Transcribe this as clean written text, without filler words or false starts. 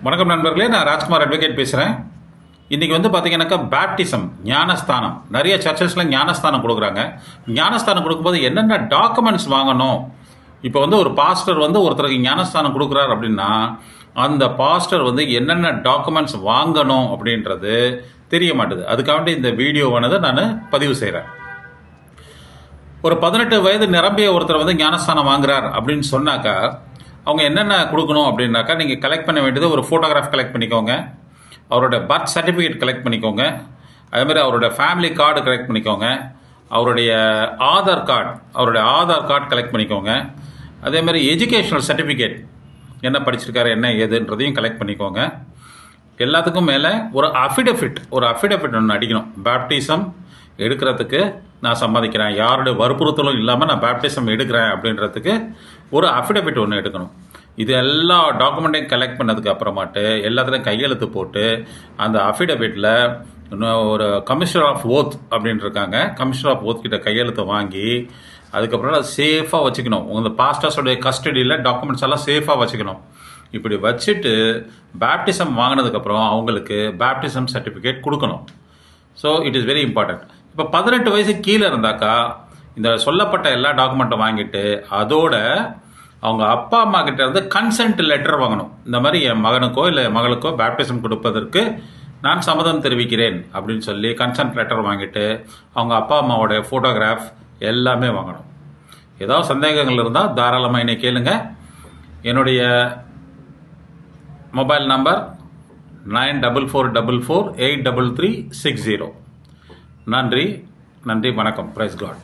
வணக்கம் நண்பர்களே, நான் ராஜ்குமார் அட்வொகேட் பேசுகிறேன். இன்றைக்கி வந்து பார்த்தீங்கன்னாக்கா பேப்டிசம் ஞானஸ்தானம் நிறைய சர்ச்சஸில் ஞானஸ்தானம் கொடுக்குறாங்க. ஞானஸ்தானம் கொடுக்கும்போது என்னென்ன டாக்குமெண்ட்ஸ் வாங்கணும். இப்போ வந்து ஒரு பாஸ்டர் வந்து ஒருத்தருக்கு ஞானஸ்தானம் கொடுக்குறார் அப்படின்னா அந்த பாஸ்டர் வந்து என்னென்ன டாக்குமெண்ட்ஸ் வாங்கணும் அப்படின்றது தெரிய மாட்டுது. அதுக்காக இந்த வீடியோவானதை நான் பதிவு செய்கிறேன். ஒரு 18 வயது நிரம்பிய ஒருத்தர் வந்து ஞானஸ்தானம் வாங்குறார் அப்படின்னு சொன்னாக்கா அவங்க என்னென்ன கொடுக்கணும் அப்படின்னாக்கா, நீங்கள் கலெக்ட் பண்ண வேண்டியது ஒரு ஃபோட்டோகிராஃப் கலெக்ட் பண்ணிக்கோங்க, அவரோட பர்த் சர்டிஃபிகேட் கலெக்ட் பண்ணிக்கோங்க, அதேமாதிரி அவரோட ஃபேமிலி கார்டு கலெக்ட் பண்ணிக்கோங்க, அவருடைய ஆதார் கார்டு கலெக்ட் பண்ணிக்கோங்க, அதேமாதிரி எஜுகேஷ்னல் சர்டிஃபிகேட் என்ன படிச்சிருக்காரு என்ன ஏதுன்றதையும் கலெக்ட் பண்ணிக்கோங்க. எல்லாத்துக்கும் மேலே ஒரு அஃபிடவிட் ஒன்று அடிக்கணும். பேப்டிசம் எடுக்கிறதுக்கு நான் சம்மதிக்கிறேன், யாருடைய வற்புறுத்தலும் இல்லாமல் நான் பேப்டிசம் எடுக்கிறேன் அப்படின்றதுக்கு ஒரு அஃபிடவிட் ஒன்று எடுக்கணும். இது எல்லா டாக்குமெண்ட்டையும் கலெக்ட் பண்ணதுக்கு அப்புறமாட்டு எல்லாத்துலேயும் கையெழுத்து போட்டு அந்த அஃபிடவிட்டில் ஒரு கமிஷனர் ஆஃப் ஓத் அப்படின்னு இருக்காங்க, கமிஷனர் ஆஃப் ஓத் கிட்ட கையெழுத்தை வாங்கி அதுக்கப்புறம் அதை சேஃபாக வச்சுக்கணும். உங்கள் பாஸ்டர்ஸோடைய கஸ்டடியில் டாக்குமெண்ட்ஸ் எல்லாம் சேஃபாக வச்சுக்கணும். இப்படி வச்சுட்டு பேப்டிசம் வாங்கினதுக்கப்புறம் அவங்களுக்கு பேப்டிசம் சர்டிஃபிகேட் கொடுக்கணும். So it is very important. இப்போ 18 வயசு கீழே இருந்தாக்கா இந்த சொல்லப்பட்ட எல்லா டாக்குமெண்ட்டும் வாங்கிட்டு அதோட அவங்க அப்பா அம்மா கிட்ட இருந்து கன்சென்ட் லெட்டர் வாங்கணும். இந்த மாதிரி என் மகனுக்கோ இல்லை மகளுக்கோ பேப்டிசம் கொடுப்பதற்கு நான் சம்மதம் தெரிவிக்கிறேன் அப்படின்னு சொல்லி கன்சென்ட் லெட்டர் வாங்கிட்டு அவங்க அப்பா அம்மாவோட ஃபோட்டோகிராஃப் எல்லாமே வாங்கணும். ஏதாவது சந்தேகங்கள் இருந்தால் தாராளமாக என்னை கேளுங்க. என்னுடைய மொபைல் நம்பர் 9444483360. நன்றி, வணக்கம். Praise God.